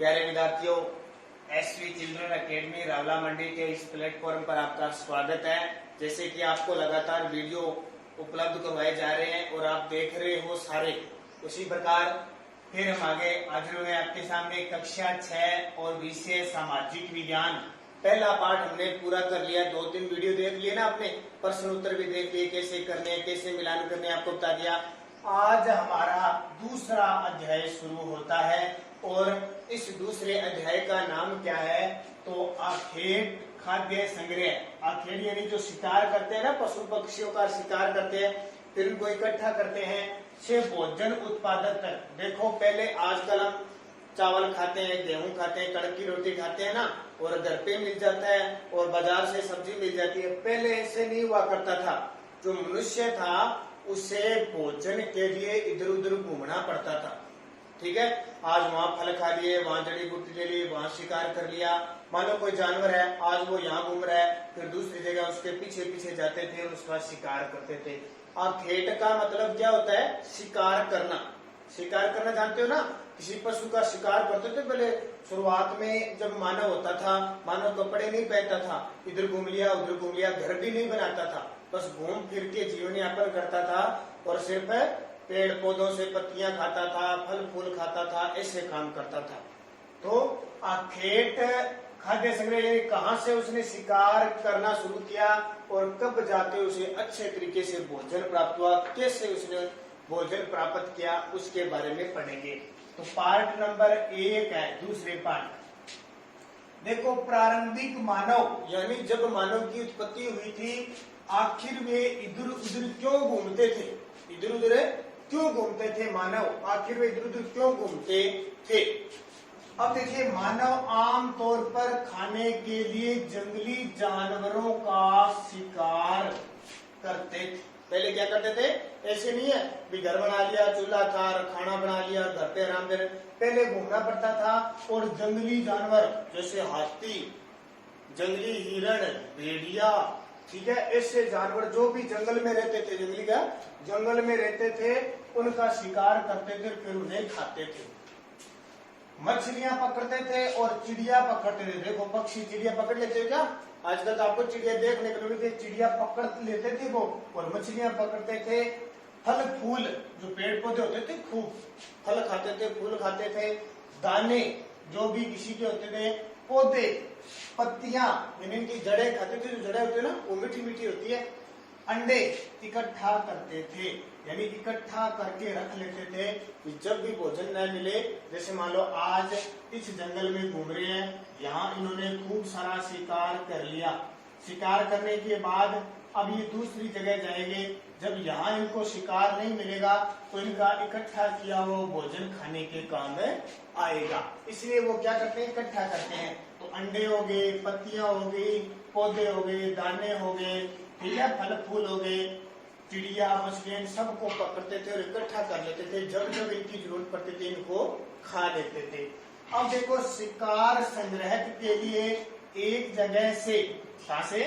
प्यारे विद्यार्थियों, SV children academy Rawla मंडी के इस प्लेटफॉर्म पर आपका स्वागत है। जैसे कि आपको लगातार वीडियो उपलब्ध करवाए जा रहे हैं और आप देख रहे हो सारे, उसी प्रकार फिर हम आगे हाजिर हुए आपके सामने। कक्षा 6 और विषय सामाजिक विज्ञान पहला पाठ हमने पूरा कर लिया। 2-3 वीडियो देख लिए ना आपने, प्रश्न उत्तर भी देख लिए, कैसे करने कैसे मिलान करने आपको बता दिया। आज हमारा दूसरा अध्याय शुरू होता है और इस दूसरे अध्याय का नाम क्या है तो आखेट खाद्य संग्रह। आखेट यानी जो शिकार करते हैं ना, पशु पक्षियों का शिकार करते हैं, फिर उनको इकट्ठा करते हैं से भोजन उत्पादक तक। देखो पहले आजकल हम चावल खाते हैं, गेहूं खाते हैं, कड़क की रोटी खाते हैं ना, और घर पे मिल जाता है और बाजार से सब्जी मिल जाती है। पहले ऐसे नहीं हुआ करता था। जो मनुष्य था उसे भोजन के लिए इधर उधर घूमना पड़ता था। ठीक है, आज वहाँ फल खा लिए, वहाँ जड़ी बूटी ले ली, वहाँ शिकार कर लिया। मान लो कोई जानवर है, आज वो यहाँ घूम रहा है, फिर दूसरी जगह उसके पीछे पीछे जाते थे और उसका शिकार करते थे। आखेट का मतलब क्या होता है? शिकार करना। शिकार करना जानते हो ना? किसी पशु का शिकार करते थे। पहले शुरुआत में जब मानव होता था, मानव कपड़े नहीं पहनता था, इधर घूम लिया उधर घूम लिया, घर भी नहीं बनाता था, बस घूम फिर के जीवन यापन करता था और सिर्फ पेड़ पौधों से पत्तियां खाता था, फल फूल खाता था, ऐसे काम करता था। तो आखेट खाद्य संग्रह कहाँ से उसने शिकार करना शुरू किया और कब जाके उसे अच्छे तरीके से भोजन प्राप्त हुआ, कैसे उसने भोजन प्राप्त किया, उसके बारे में पढ़ेंगे। तो पार्ट नंबर 1 है, दूसरे पार्ट। देखो, प्रारंभिक मानव यानी जब मानव की उत्पत्ति हुई थी, आखिर वे इधर उधर क्यों घूमते थे? इधर उधर क्यों घूमते थे मानव? आखिर वे इधर उधर क्यों घूमते थे? अब देखिए, मानव आम तौर पर खाने के लिए जंगली जानवरों का शिकार करते थे। पहले क्या करते थे? ऐसे नहीं है भी घर बना लिया, चूल्हा था, खाना बना लिया, घर पे आराम से। पहले घूमना पड़ता था और जंगली जानवर जैसे हाथी, जंगली हिरण, भेड़िया, ठीक है, ऐसे जानवर जो भी जंगल में रहते थे, जंगल में रहते थे, उनका शिकार करते थे, फिर उन्हें खाते थे। मछलियां पकड़ते थे और चिड़िया पकड़ते थे। देखो, पक्षी चिड़िया पकड़ लेते क्या? आजकल तो आपको चिड़िया देखने को मिलती है। चिड़िया पकड़ लेते थे वो, और मछलियां पकड़ते थे। फल फूल, जो पेड़ पौधे होते थे, खूब फल खाते थे, फूल खाते थे। दाने जो भी किसी के होते थे, पौधे, पत्तियां यानी इनकी जड़ें खाते थे। जो जड़ें होती है ना, वो मीठी मीठी होती है। अंडे इकट्ठा करते थे, यानी इकट्ठा करके रख लेते थे कि जब भी भोजन न मिले, जैसे मान लो आज इस जंगल में घूम रहे हैं, यहाँ इन्होंने खूब सारा शिकार कर लिया। शिकार करने के बाद अब ये दूसरी जगह जाएंगे। जब यहाँ इनको शिकार नहीं मिलेगा तो इनका इकट्ठा किया वो भोजन खाने के काम में आएगा। इसलिए वो क्या करते हैं? इकट्ठा करते हैं। तो अंडे हो गए, पत्तियां हो गई, पौधे हो गए, दाने हो गए, ठीक है, फल फूल हो गए, चिड़िया, मछलियां, सबको पकड़ते थे और इकट्ठा कर लेते थे। जब जब इनकी जरूरत पड़ती थी, इनको खा लेते थे। अब देखो, शिकार संग्रह के लिए एक जगह से, कहां से?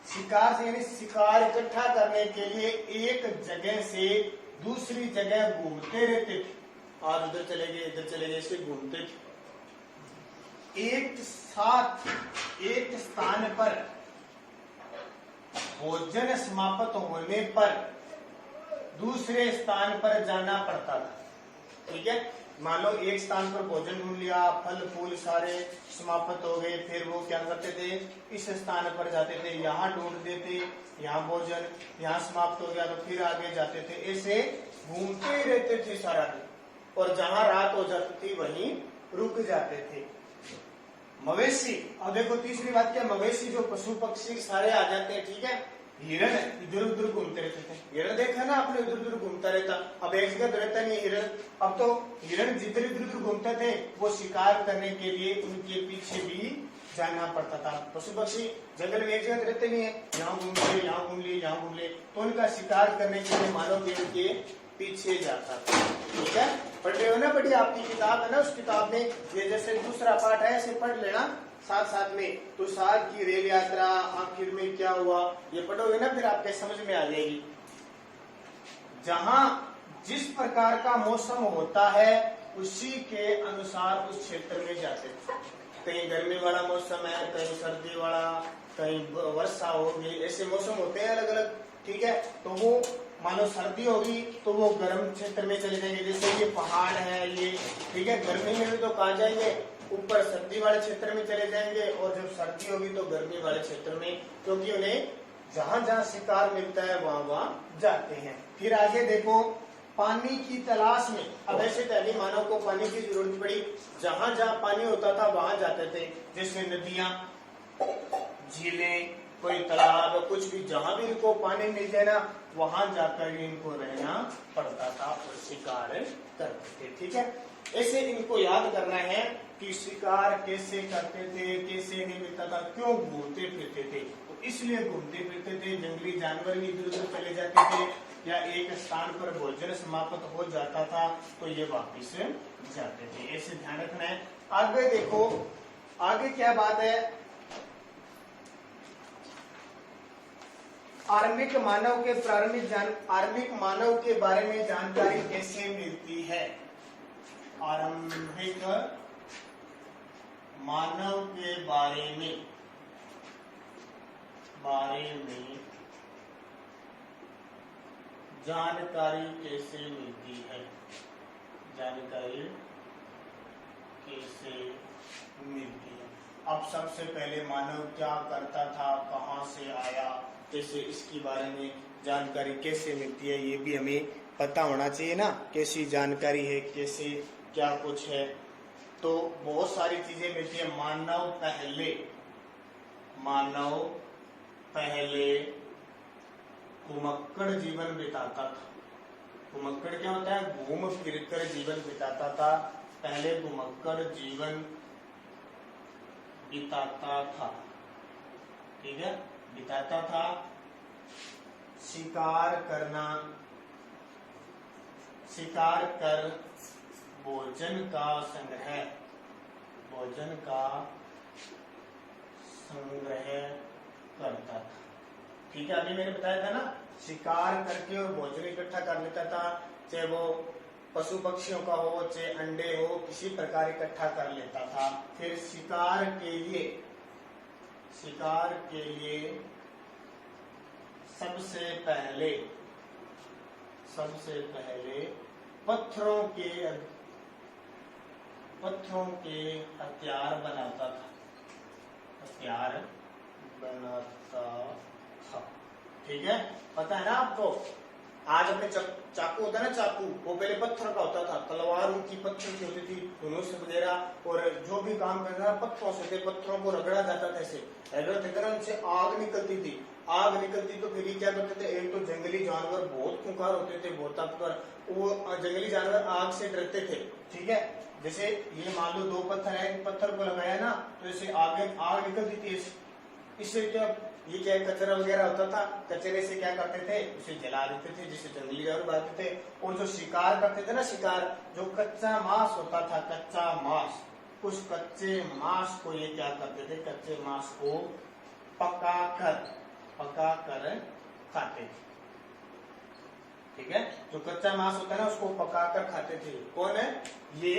शिकार से, यानी शिकार इकट्ठा करने के लिए एक जगह से दूसरी जगह घूमते रहते थे। आज उधर चले गए, इधर चले गए, ऐसे घूमते थे। एक साथ एक स्थान पर भोजन समाप्त होने पर दूसरे स्थान पर जाना पड़ता था। ठीक है, मान लो एक स्थान पर भोजन ढूंढ लिया, फल फूल सारे समाप्त हो गए, फिर वो क्या करते थे? इस स्थान पर जाते थे, यहाँ ढूंढ देते, यहाँ भोजन, यहाँ समाप्त हो गया तो फिर आगे जाते थे। ऐसे घूमते रहते थे सारा दिन, और जहाँ रात हो जाती थी वहीं रुक जाते थे। मवेशी, अब देखो तीसरी बात क्या? मवेशी जो पशु पक्षी सारे आ जाते हैं, ठीक है। हिरण इधर उधर घूमते रहते थे। हिरण देखा ना आपने, इधर उधर घूमता रहता, अब एक जगह रहता नहीं हिरण। अब तो हिरण जिधर इधर उधर घूमते थे, वो शिकार करने के लिए उनके पीछे भी जाना पड़ता था। पशु पक्षी जंगल में एक जगह रहते नहीं है, यहाँ घूम ले, यहाँ घूम ले, यहाँ घूम ले, तो उनका शिकार करने के लिए मानव उनके पीछे जाता था। ठीक है, पढ़ रहे हो ना? बढ़िया, आपकी किताब है ना, उस किताब में ये जैसे दूसरा पाठ है, ऐसे पढ़ लेना साथ साथ में। तो साथ की रेल यात्रा आखिर में क्या हुआ, ये पढ़ोगे ना, फिर आपके समझ में आ जाएगी। जहां जिस प्रकार का मौसम होता है उसी के अनुसार उस क्षेत्र में जाते थे। कहीं गर्मी वाला मौसम है, कहीं सर्दी वाला, कहीं वर्षा होगी, ऐसे मौसम होते हैं अलग अलग। ठीक है, तो वो मानो सर्दी होगी तो वो गर्म क्षेत्र में चले जाएंगे, जैसे ये पहाड़ है ये। ठीक है, गर्मी में भी तो कहाँ जाएंगे, ऊपर सर्दी वाले क्षेत्र में चले जाएंगे, और जब सर्दी होगी तो गर्मी वाले क्षेत्र में, क्योंकि उन्हें जहां जहां शिकार मिलता है वहां वहां जाते हैं। फिर आगे देखो, पानी की तलाश में। अब ऐसे पहले मानव को पानी की जरूरत पड़ी, जहां जहां पानी होता था वहां जाते थे, जैसे नदियां, झीलें, कोई तालाब, कुछ भी, जहां भी इनको पानी मिल जाए ना वहां जाकर इनको रहना पड़ता था और शिकार करते थे। ठीक है, ऐसे इनको याद करना है कि शिकार कैसे करते थे, कैसे नहीं मिलता था, क्यों घूमते फिरते थे। तो इसलिए घूमते फिरते थे, जंगली जानवर भी इधर उधर चले जाते थे, या एक स्थान पर भोजन समाप्त हो जाता था तो ये वापिस जाते थे। ऐसे ध्यान रखना है। आगे देखो, आगे क्या बात है, आर्मिक मानव के आर्मिक मानव के बारे में जानकारी कैसे मिलती है। आरंभिक मानव के बारे में जानकारी कैसे मिलती है, जानकारी कैसे मिलती है। अब सबसे पहले मानव क्या करता था, कहाँ से आया, कैसे, इसके बारे में जानकारी कैसे मिलती है, ये भी हमें पता होना चाहिए ना, कैसी जानकारी है, कैसे क्या कुछ है। तो बहुत सारी चीजें मिलती है। मानव पहले घुमक्कड़ जीवन बिताता था। घुमक्कड़ क्या होता है, घूम फिर कर जीवन बिताता था। पहले घुमक्कड़ जीवन बिताता था। ठीक है, बिताता था। शिकार कर भोजन का संग्रह करता था। ठीक है, अभी मैंने बताया था ना, शिकार करके और भोजन इकट्ठा कर लेता था, चाहे वो पशु पक्षियों का हो, चाहे अंडे हो, किसी प्रकार इकट्ठा कर लेता था। फिर शिकार के लिए सबसे पहले पत्थरों के हथियार बनाता था। ठीक है, पता है ना आपको। आज अपने चाकू होता है ना, चाकू वो पहले पत्थर का होता था, तलवार उनकी पत्थर की होती थी, धनुष वगैरह, और जो भी काम करना पत्थरों से थे, पत्थरों को रगड़ा जाता था। ऐसे रगड़ते उनसे आग निकलती थी। आग निकलती तो फिर क्या करते थे, एक तो जंगली जानवर बहुत खूंखार होते थे, बहुत ताकतवर, वो जंगली जानवर आग से डरते थे। ठीक है, जैसे ये मान लो 2 पत्थर है, पत्थर को लगाया ना तो ऐसे आग निकलती थी। इससे क्या, ये क्या कचरा वगैरह होता था, कचरे से क्या करते थे, उसे जला देते थे, जिससे जंगली जानवर भागते थे। और जो शिकार करते थे ना, शिकार जो कच्चा मांस होता था, कच्चा मांस, उस कच्चे मांस को ये क्या करते थे, कच्चे मांस को पकाकर खाते थे। ठीक है, जो कच्चा मांस होता है ना उसको पकाकर खाते थे। कौन है ये,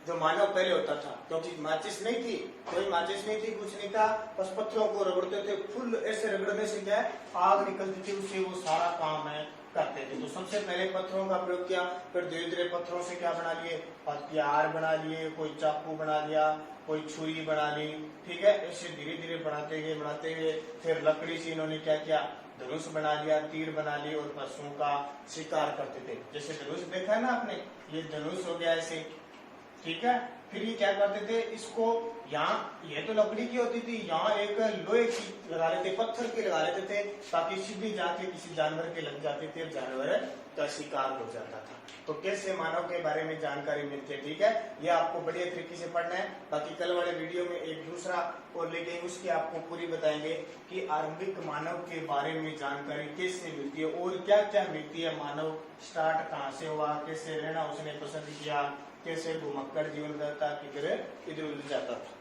जो मानव पहले होता था, क्योंकि माचिस नहीं थी, कोई माचिस नहीं थी, कुछ नहीं था, बस पत्थरों को रगड़ते थे। फुल ऐसे रगड़ने से क्या है, आग निकलती थी, उससे वो सारा काम है करते थे। तो सबसे पहले पत्थरों का प्रयोग किया, फिर धीरे धीरे पत्थरों से क्या बना लिए, हथियार बना लिए, कोई चाकू बना लिया, कोई छुरी बना ली। ठीक है, ऐसे धीरे धीरे बनाते गए। फिर लकड़ी से इन्होंने क्या किया, धनुष बना लिया, तीर बना लिए, और पशुओं का शिकार करते थे। जैसे धनुष देखा है ना आपने, ये धनुष हो गया ऐसे। ठीक है, फिर ये क्या करते थे, इसको यहाँ, ये तो लकड़ी की होती थी, यहाँ एक लोहे की लगा लेते, पत्थर की लगा लेते थे, ताकि सीधी जाके किसी जानवर के लग जाते थे, जानवर का शिकार हो जाता था। तो कैसे मानव के बारे में जानकारी मिलती है। ठीक है, ये आपको बढ़िया तरीके से पढ़ना है। बाकी कल वाले वीडियो में एक दूसरा और लेके उसकी आपको पूरी बताएंगे कि आरंभिक मानव के बारे में जानकारी कैसे मिलती है और क्या क्या मिलती है। मानव स्टार्ट कहाँ से हुआ, कैसे रहना उसने पसंद किया, कैसे घुमक्कड़ जीवन करता, किधर इधर उधर जाता था।